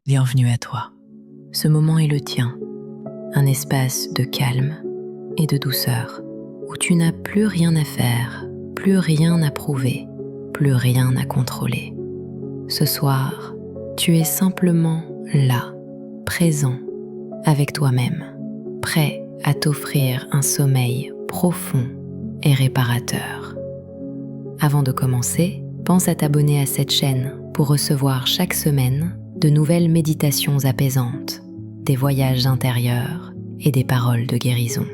Bienvenue à toi. Ce moment est le tien, un espace de calme et de douceur, où tu n'as plus rien à faire, plus rien à prouver, plus rien à contrôler. Ce soir, tu es simplement là, présent, avec toi-même, prêt à t'offrir un sommeil profond et réparateur. Avant de commencer, pense à t'abonner à cette chaîne pour recevoir chaque semaine de nouvelles méditations apaisantes, des voyages intérieurs et des paroles de guérison.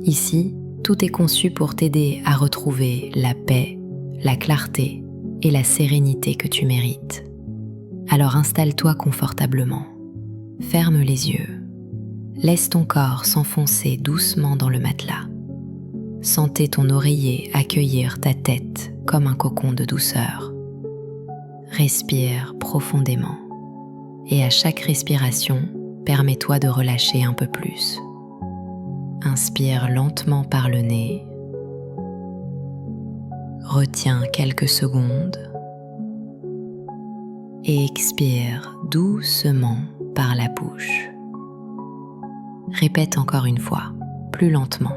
Ici, tout est conçu pour t'aider à retrouver la paix, la clarté et la sérénité que tu mérites. Alors installe-toi confortablement, ferme les yeux, laisse ton corps s'enfoncer doucement dans le matelas. Sentez ton oreiller accueillir ta tête comme un cocon de douceur. Respire profondément. Et à chaque respiration, permets-toi de relâcher un peu plus. Inspire lentement par le nez. Retiens quelques secondes. Et expire doucement par la bouche. Répète encore une fois, plus lentement.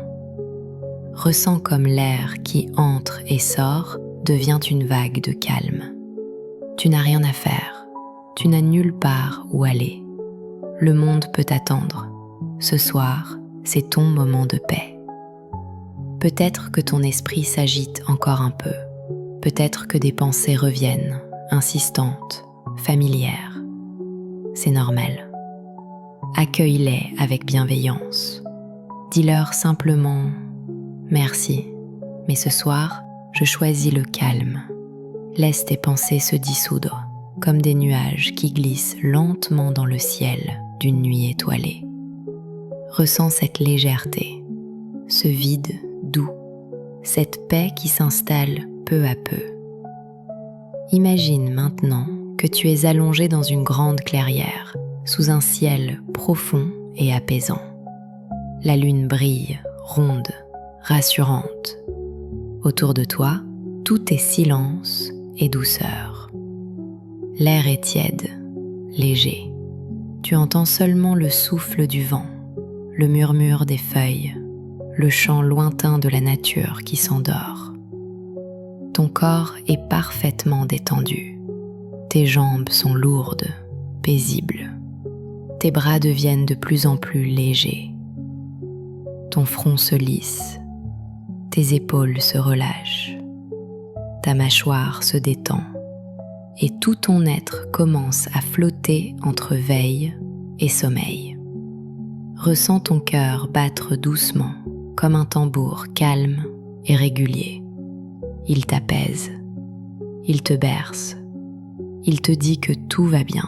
Ressens comme l'air qui entre et sort devient une vague de calme. Tu n'as rien à faire. Tu n'as nulle part où aller. Le monde peut t'attendre. Ce soir, c'est ton moment de paix. Peut-être que ton esprit s'agite encore un peu. Peut-être que des pensées reviennent, insistantes, familières. C'est normal. Accueille-les avec bienveillance. Dis-leur simplement « Merci, mais ce soir, je choisis le calme. » Laisse tes pensées se dissoudre, comme des nuages qui glissent lentement dans le ciel d'une nuit étoilée. Ressens cette légèreté, ce vide doux, cette paix qui s'installe peu à peu. Imagine maintenant que tu es allongé dans une grande clairière, sous un ciel profond et apaisant. La lune brille, ronde, rassurante. Autour de toi, tout est silence et douceur. L'air est tiède, léger. Tu entends seulement le souffle du vent, le murmure des feuilles, le chant lointain de la nature qui s'endort. Ton corps est parfaitement détendu. Tes jambes sont lourdes, paisibles. Tes bras deviennent de plus en plus légers. Ton front se lisse. Tes épaules se relâchent. Ta mâchoire se détend. Et tout ton être commence à flotter entre veille et sommeil. Ressens ton cœur battre doucement, comme un tambour calme et régulier. Il t'apaise, il te berce, il te dit que tout va bien.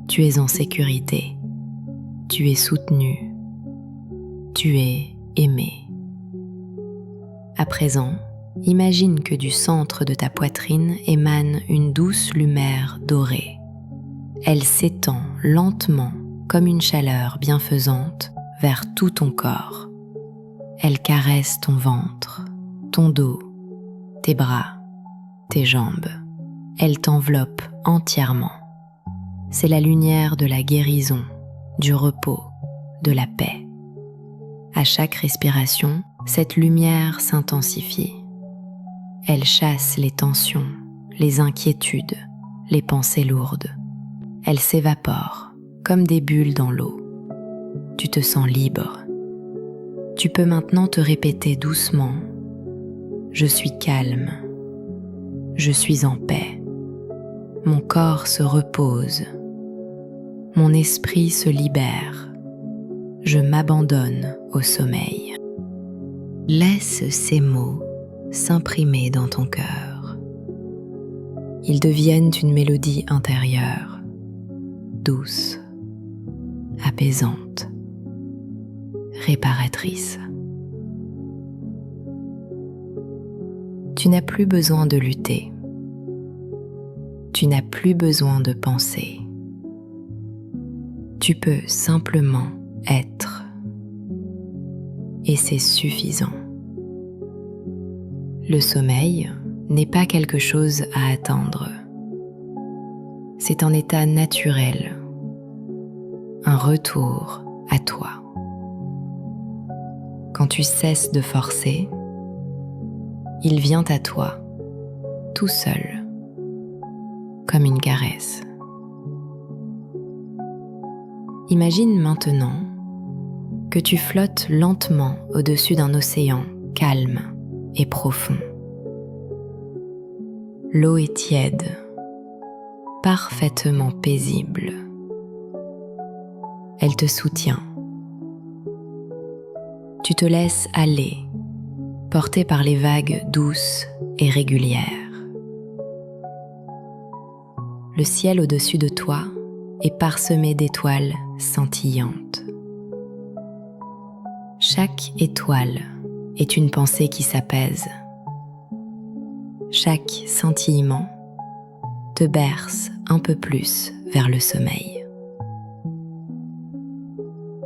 Tu es en sécurité, tu es soutenu, tu es aimé. À présent, imagine que du centre de ta poitrine émane une douce lumière dorée. Elle s'étend lentement comme une chaleur bienfaisante vers tout ton corps. Elle caresse ton ventre, ton dos, tes bras, tes jambes. Elle t'enveloppe entièrement. C'est la lumière de la guérison, du repos, de la paix. À chaque respiration, cette lumière s'intensifie. Elle chasse les tensions, les inquiétudes, les pensées lourdes. Elle s'évapore comme des bulles dans l'eau. Tu te sens libre. Tu peux maintenant te répéter doucement « Je suis calme. Je suis en paix. Mon corps se repose. Mon esprit se libère. Je m'abandonne au sommeil. » Laisse ces mots s'imprimer dans ton cœur. Ils deviennent une mélodie intérieure, douce, apaisante, réparatrice. Tu n'as plus besoin de lutter. Tu n'as plus besoin de penser. Tu peux simplement être. Et c'est suffisant. Le sommeil n'est pas quelque chose à attendre. C'est un état naturel, un retour à toi. Quand tu cesses de forcer, il vient à toi, tout seul, comme une caresse. Imagine maintenant que tu flottes lentement au-dessus d'un océan calme et profond. L'eau est tiède, parfaitement paisible. Elle te soutient. Tu te laisses aller, porté par les vagues douces et régulières. Le ciel au-dessus de toi est parsemé d'étoiles scintillantes. Chaque étoile est une pensée qui s'apaise. Chaque scintillement te berce un peu plus vers le sommeil.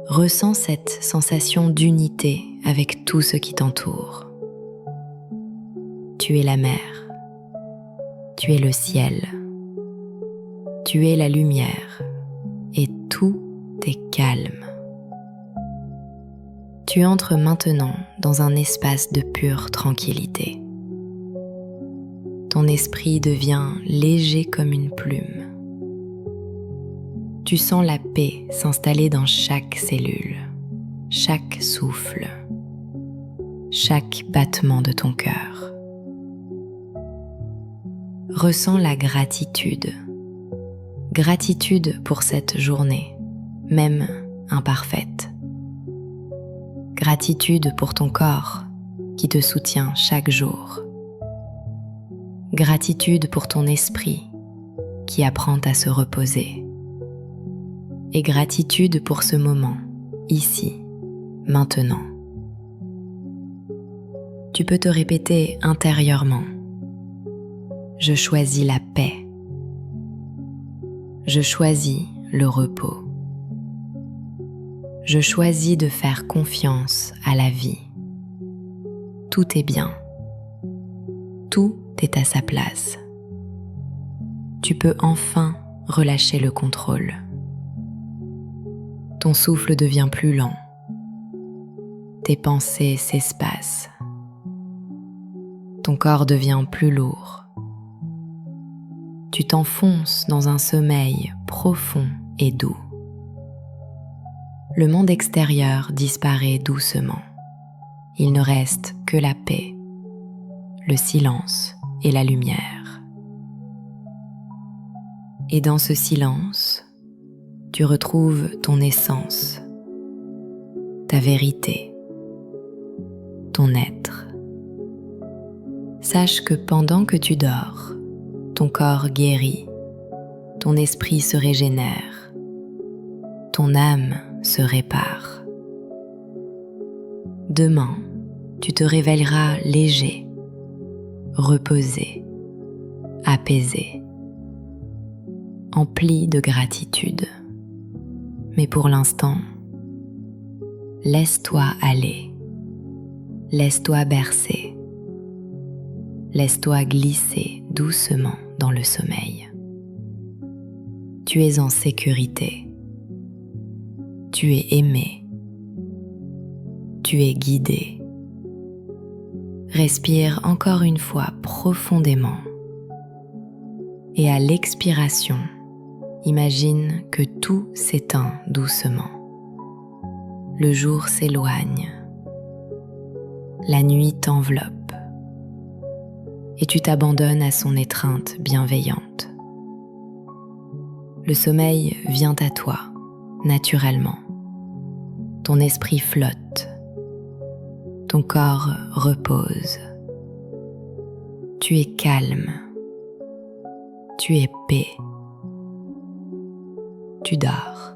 Ressens cette sensation d'unité avec tout ce qui t'entoure. Tu es la mer, tu es le ciel, tu es la lumière et tout est calme. Tu entres maintenant dans un espace de pure tranquillité. Ton esprit devient léger comme une plume. Tu sens la paix s'installer dans chaque cellule, chaque souffle, chaque battement de ton cœur. Ressens la gratitude. Gratitude pour cette journée, même imparfaite. Gratitude pour ton corps qui te soutient chaque jour. Gratitude pour ton esprit qui apprend à se reposer. Et gratitude pour ce moment, ici, maintenant. Tu peux te répéter intérieurement. Je choisis la paix. Je choisis le repos. Je choisis de faire confiance à la vie. Tout est bien. Tout est à sa place. Tu peux enfin relâcher le contrôle. Ton souffle devient plus lent. Tes pensées s'espacent. Ton corps devient plus lourd. Tu t'enfonces dans un sommeil profond et doux. Le monde extérieur disparaît doucement. Il ne reste que la paix, le silence et la lumière. Et dans ce silence, tu retrouves ton essence, ta vérité, ton être. Sache que pendant que tu dors, ton corps guérit, ton esprit se régénère, ton âme se répare. Demain, tu te réveilleras léger, reposé, apaisé, empli de gratitude. Mais pour l'instant, laisse-toi aller, laisse-toi bercer, laisse-toi glisser doucement dans le sommeil. Tu es en sécurité. Tu es aimé. Tu es guidé. Respire encore une fois profondément. Et à l'expiration, imagine que tout s'éteint doucement. Le jour s'éloigne. La nuit t'enveloppe. Et tu t'abandonnes à son étreinte bienveillante. Le sommeil vient à toi, naturellement. Ton esprit flotte. Ton corps repose. Tu es calme. Tu es paix. Tu dors.